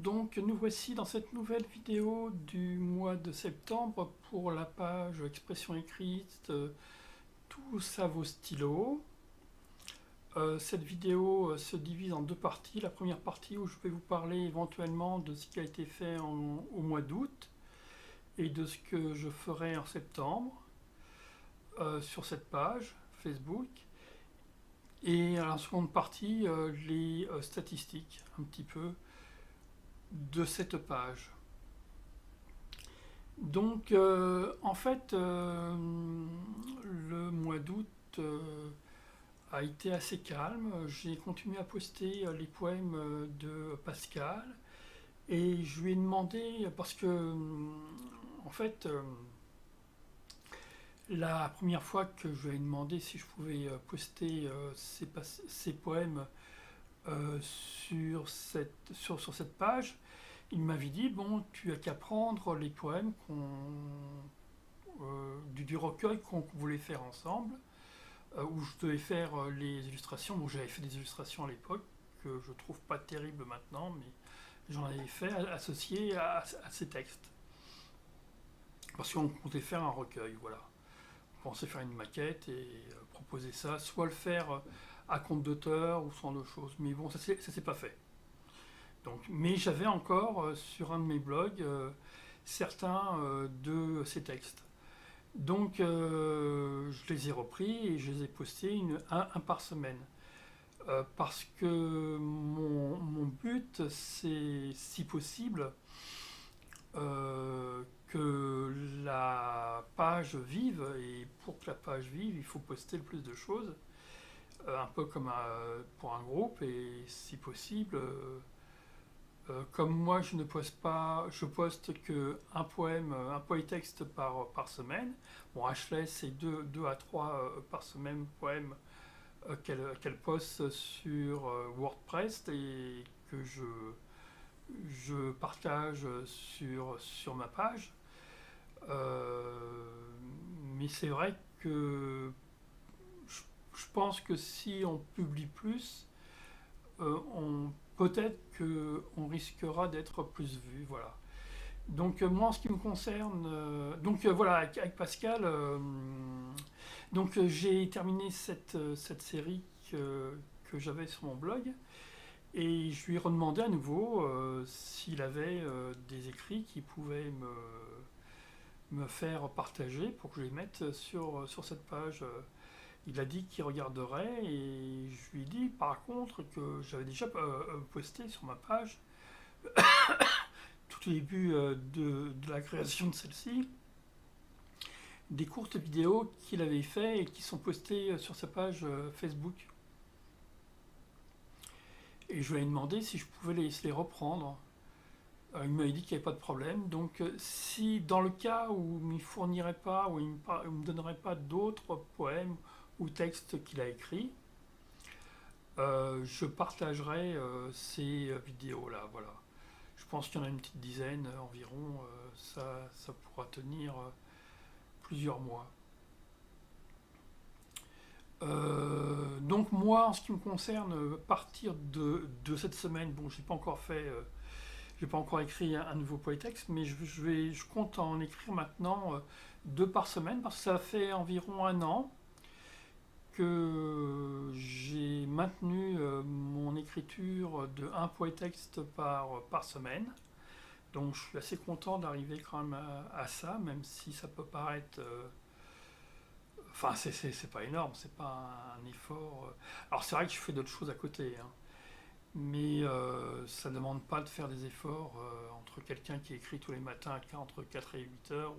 Donc nous voici dans cette nouvelle vidéo du mois de septembre pour la page expression écrite, tout ça vos stylos. Cette vidéo se divise en deux parties. La première partie où je vais vous parler éventuellement de ce qui a été fait au mois d'août et de ce que je ferai en septembre sur cette page Facebook. Et à la seconde partie, les statistiques un petit peu de cette page. Donc, en fait, le mois d'août a été assez calme. J'ai continué à poster les poèmes de Pascal et je lui ai demandé, parce que, en fait, la première fois que je lui ai demandé si je pouvais poster ces poèmes sur cette page, il m'avait dit, bon, tu as qu'à prendre les poèmes du recueil qu'on voulait faire ensemble, où je devais faire les illustrations. Bon, j'avais fait des illustrations à l'époque, que je trouve pas terribles maintenant, mais j'en avais fait associé à ces textes. Parce qu'on comptait faire un recueil, voilà. On pensait faire une maquette et proposer ça, soit le faire à compte d'auteur ou ce genre de choses. Mais bon, ça s'est pas fait. Donc, mais j'avais encore sur un de mes blogs certains de ces textes. Donc je les ai repris et je les ai postés un par semaine. Parce que mon but, c'est si possible que la page vive. Et pour que la page vive, il faut poster le plus de choses. Un peu comme pour un groupe. Et si possible, comme moi je ne poste pas, je poste que un poème, un poétexte par semaine. Bon, Ashley c'est 2 à 3 par semaine poèmes qu'elle poste sur WordPress et que je partage sur ma page. Mais c'est vrai que je pense que si on publie plus, peut-être qu'on risquera d'être plus vu. Voilà. Donc moi en ce qui me concerne, voilà, avec Pascal, j'ai terminé cette série que j'avais sur mon blog et je lui ai redemandé à nouveau s'il avait des écrits qui pouvaient me faire partager pour que je les mette sur cette page. Il a dit qu'il regarderait et je lui ai dit par contre que j'avais déjà posté sur ma page tout au début de la création de celle-ci des courtes vidéos qu'il avait fait et qui sont postées sur sa page Facebook. Et je lui ai demandé si je pouvais les reprendre. Il m'avait dit qu'il n'y avait pas de problème. Donc si dans le cas où il ne me fournirait pas, ou il ne me donnerait pas d'autres poèmes ou textes qu'il a écrits, je partagerai ces vidéos-là. Voilà. Je pense qu'il y en a une petite dizaine environ. Ça pourra tenir plusieurs mois. Donc moi, en ce qui me concerne, à partir de cette semaine, bon, j'ai pas encore fait, j'ai pas encore écrit un nouveau poétexte, mais je compte en écrire maintenant 2 par semaine parce que ça fait environ un an que j'ai maintenu mon écriture de un poétexte par semaine. Donc je suis assez content d'arriver quand même à ça, même si ça peut paraître enfin, c'est pas énorme, c'est pas un effort. Alors, c'est vrai que je fais d'autres choses à côté, hein, mais ça ne demande pas de faire des efforts entre quelqu'un qui écrit tous les matins entre 4 et 8 heures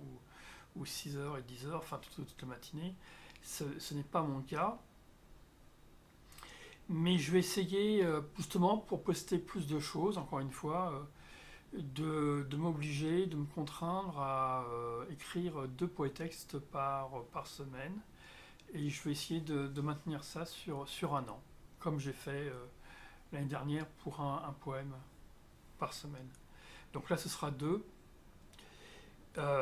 ou 6 heures et 10 heures, enfin toute la matinée. Ce n'est pas mon cas, mais je vais essayer justement pour poster plus de choses, encore une fois, de m'obliger, de me contraindre à écrire 2 poétextes par semaine. Et je vais essayer de maintenir ça sur un an, comme j'ai fait l'année dernière pour un poème par semaine. Donc là, ce sera 2.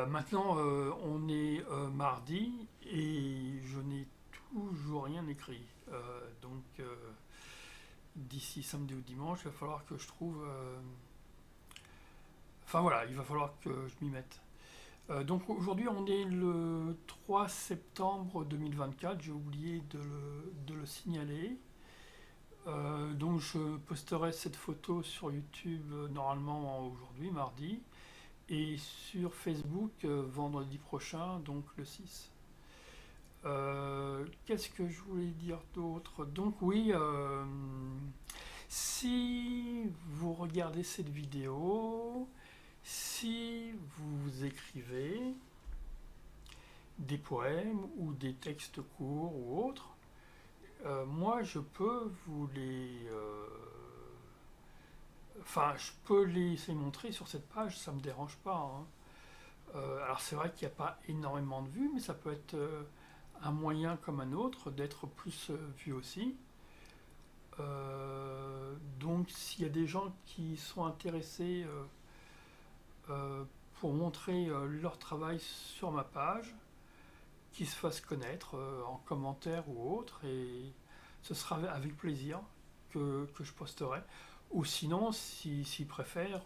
Maintenant, on est mardi et je n'ai toujours rien écrit. Donc, d'ici samedi ou dimanche, il va falloir que je trouve Enfin voilà, il va falloir que je m'y mette. Donc aujourd'hui, on est le 3 septembre 2024, j'ai oublié de le signaler. Donc je posterai cette photo sur YouTube normalement aujourd'hui, mardi, et sur Facebook vendredi prochain, donc le 6. Qu'est-ce que je voulais dire d'autre? Donc oui, si vous regardez cette vidéo, si vous écrivez des poèmes ou des textes courts ou autres, moi je peux vous les... Enfin, je peux les montrer sur cette page, ça me dérange pas, hein. Alors c'est vrai qu'il n'y a pas énormément de vues, mais ça peut être un moyen comme un autre d'être plus vu aussi. Donc s'il y a des gens qui sont intéressés pour montrer leur travail sur ma page, qui se fassent connaître en commentaire ou autre, et ce sera avec plaisir que je posterai. Ou sinon, s'ils préfèrent,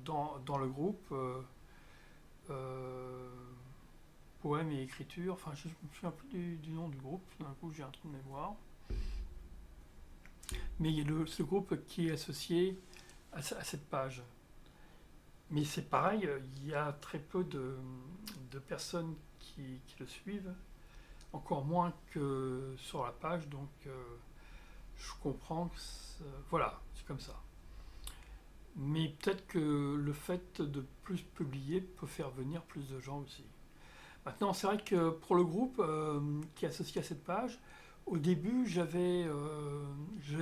dans le groupe poèmes et écriture, enfin je me souviens plus du nom du groupe, d'un coup j'ai un trou de mémoire. Mais il y a ce groupe qui est associé à cette page. Mais c'est pareil, il y a très peu de personnes qui le suivent, encore moins que sur la page, donc je comprends que voilà, c'est comme ça. Mais peut-être que le fait de plus publier peut faire venir plus de gens aussi. Maintenant, c'est vrai que pour le groupe qui est associé à cette page, au début, j'avais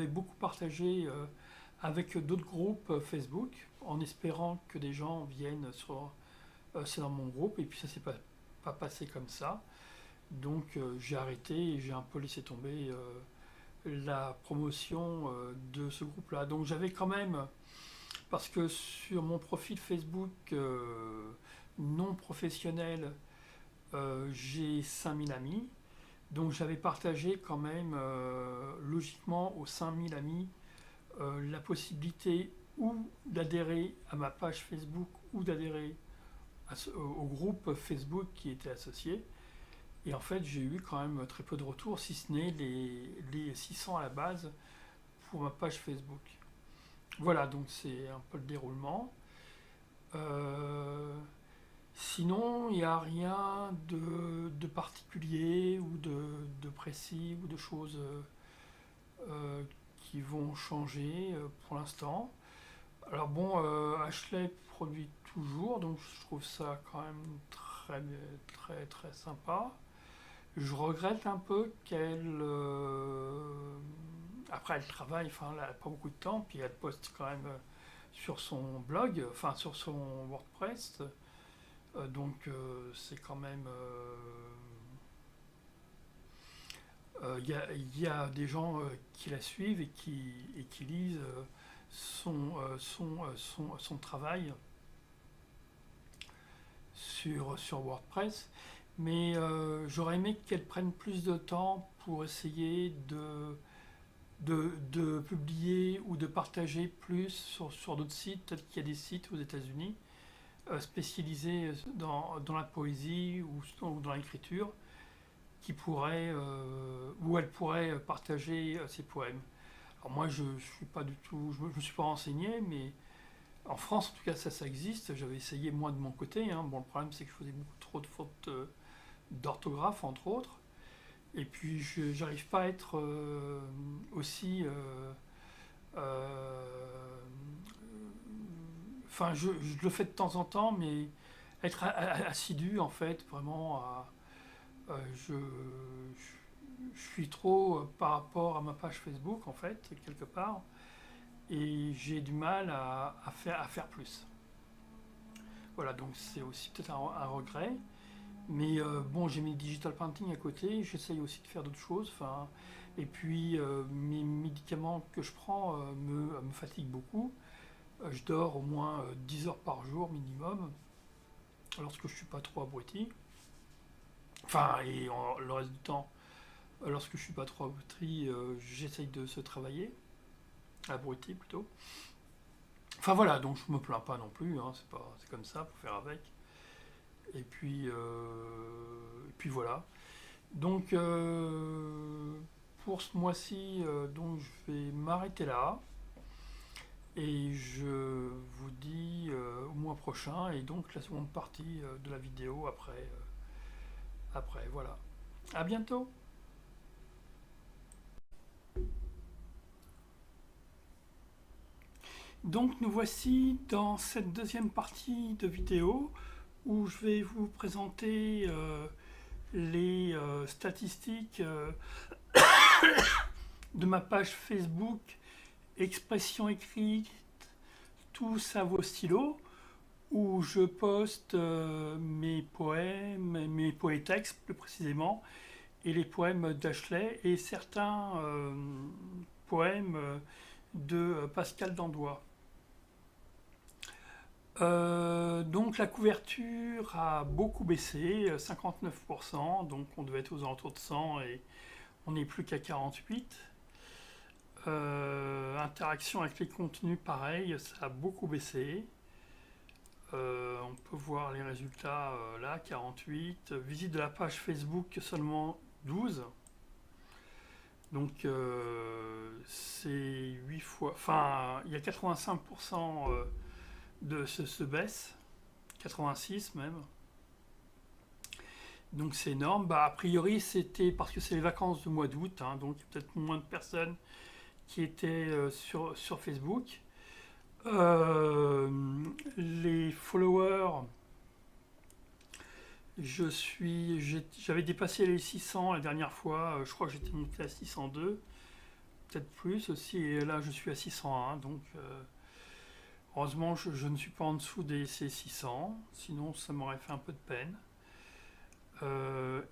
beaucoup partagé avec d'autres groupes Facebook, en espérant que des gens viennent c'est dans mon groupe, et puis ça s'est pas passé comme ça. Donc j'ai arrêté et j'ai un peu laissé tomber la promotion de ce groupe-là. Donc j'avais quand même, parce que sur mon profil Facebook non professionnel, j'ai 5000 amis, donc j'avais partagé quand même logiquement aux 5000 amis la possibilité ou d'adhérer à ma page Facebook ou d'adhérer au groupe Facebook qui était associé. Et en fait, j'ai eu quand même très peu de retours, si ce n'est les 600 à la base pour ma page Facebook. Voilà, donc c'est un peu le déroulement. Euh, Sinon, il n'y a rien de particulier ou de précis ou de choses qui vont changer pour l'instant. Alors bon, Ashley produit toujours, donc je trouve ça quand même très très très sympa. Je regrette un peu qu'elle... après, elle travaille, enfin, elle n'a pas beaucoup de temps, puis elle poste quand même sur son blog, enfin sur son WordPress. Donc c'est quand même... Il y a des gens qui la suivent et qui lisent son travail sur WordPress. Mais j'aurais aimé qu'elle prenne plus de temps pour essayer de publier ou de partager plus sur d'autres sites. Peut-être qu'il y a des sites aux États-Unis spécialisés dans la poésie ou dans l'écriture qui pourraient, où elle pourrait partager ses poèmes. Alors moi, je suis pas du tout, je me suis pas renseigné, mais en France, en tout cas, ça existe. J'avais essayé moi de mon côté, hein. Bon, le problème, c'est que je faisais beaucoup trop de fautes d'orthographe, entre autres. Et puis, j'arrive pas à être aussi... Enfin, je le fais de temps en temps, mais être assidu, en fait, vraiment, je, je suis trop par rapport à ma page Facebook, en fait, quelque part, et j'ai du mal à faire plus. Voilà, donc c'est aussi peut-être un regret. Mais bon, j'ai mes digital painting à côté, j'essaye aussi de faire d'autres choses. Enfin, et puis mes médicaments que je prends me fatiguent beaucoup. Je dors au moins 10 heures par jour minimum, lorsque je suis pas trop abruti. Enfin, et le reste du temps, lorsque je suis pas trop abruti, j'essaye de se travailler, abruti plutôt. Enfin voilà, donc je me plains pas non plus, hein, c'est comme ça, pour faire avec. Et puis voilà. Donc pour ce mois-ci, donc je vais m'arrêter là. Et je vous dis au mois prochain, et donc la seconde partie de la vidéo après, voilà. À bientôt! Donc nous voici dans cette deuxième partie de vidéo où je vais vous présenter les statistiques de ma page Facebook Expression écrite, tous à vos stylos, où je poste mes poèmes, mes poétextes plus précisément, et les poèmes d'Ashley et certains poèmes de Pascal Dandois. Donc la couverture a beaucoup baissé, 59%, donc on devait être aux alentours de 100 et on n'est plus qu'à 48. Interaction avec les contenus, pareil, ça a beaucoup baissé. On peut voir les résultats là, 48. Visite de la page Facebook seulement 12. Donc c'est 8 fois. Enfin, il y a 85% de se baisse, 86 même. Donc c'est énorme. Bah, a priori, c'était parce que c'est les vacances du mois d'août, hein, donc il y a peut-être moins de personnes qui étaient sur Facebook. Les followers, j'avais dépassé les 600 la dernière fois, je crois que j'étais monté à 602, peut-être plus aussi, et là je suis à 601, donc heureusement je ne suis pas en dessous ces 600, sinon ça m'aurait fait un peu de peine.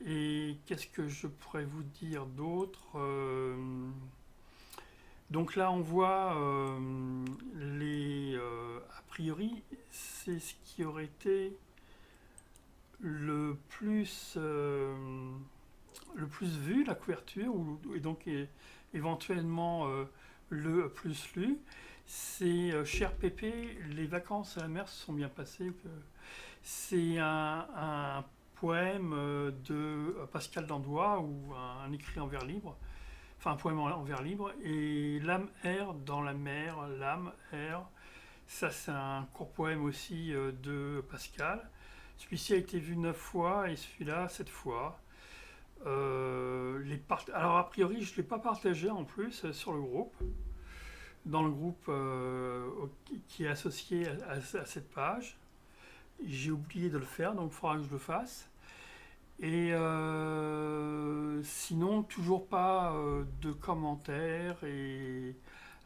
Et qu'est-ce que je pourrais vous dire d'autre? Donc là, on voit a priori, c'est ce qui aurait été le plus vu, la couverture, et donc éventuellement le plus lu. C'est Cher Pépé, les vacances à la mer se sont bien passées. C'est un poème de Pascal Dandois, ou un écrit en vers libre. Enfin, un poème en vers libre, et l'âme erre dans la mer, l'âme erre. Ça, c'est un court poème aussi de Pascal. Celui-ci a été vu 9 fois et celui-là 7 fois. Alors, a priori, je ne l'ai pas partagé en plus sur le groupe, dans le groupe qui est associé à cette page. J'ai oublié de le faire, donc il faudra que je le fasse. Et sinon, toujours pas de commentaires et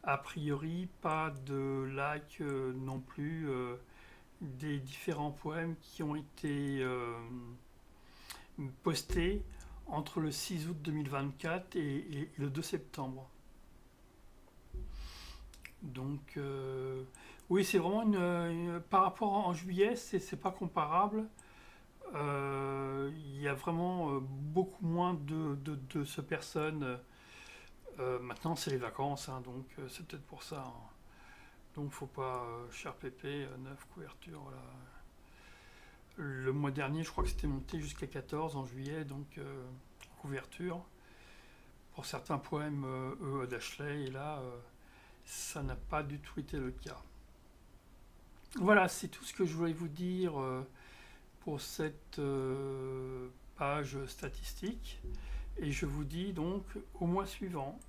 a priori pas de like non plus des différents poèmes qui ont été postés entre le 6 août 2024 et le 2 septembre. Donc, oui, c'est vraiment par rapport en juillet, c'est pas comparable. Il y a vraiment beaucoup moins de ce personnes. Maintenant, c'est les vacances, hein, donc c'est peut-être pour ça. Hein. Donc, faut pas, Cher Pépé, 9 couvertures. Voilà. Le mois dernier, je crois que c'était monté jusqu'à 14 en juillet, donc couverture. Pour certains poèmes d'Ashley, et là, ça n'a pas du tout été le cas. Voilà, c'est tout ce que je voulais vous dire pour cette page statistique, et je vous dis donc au mois suivant.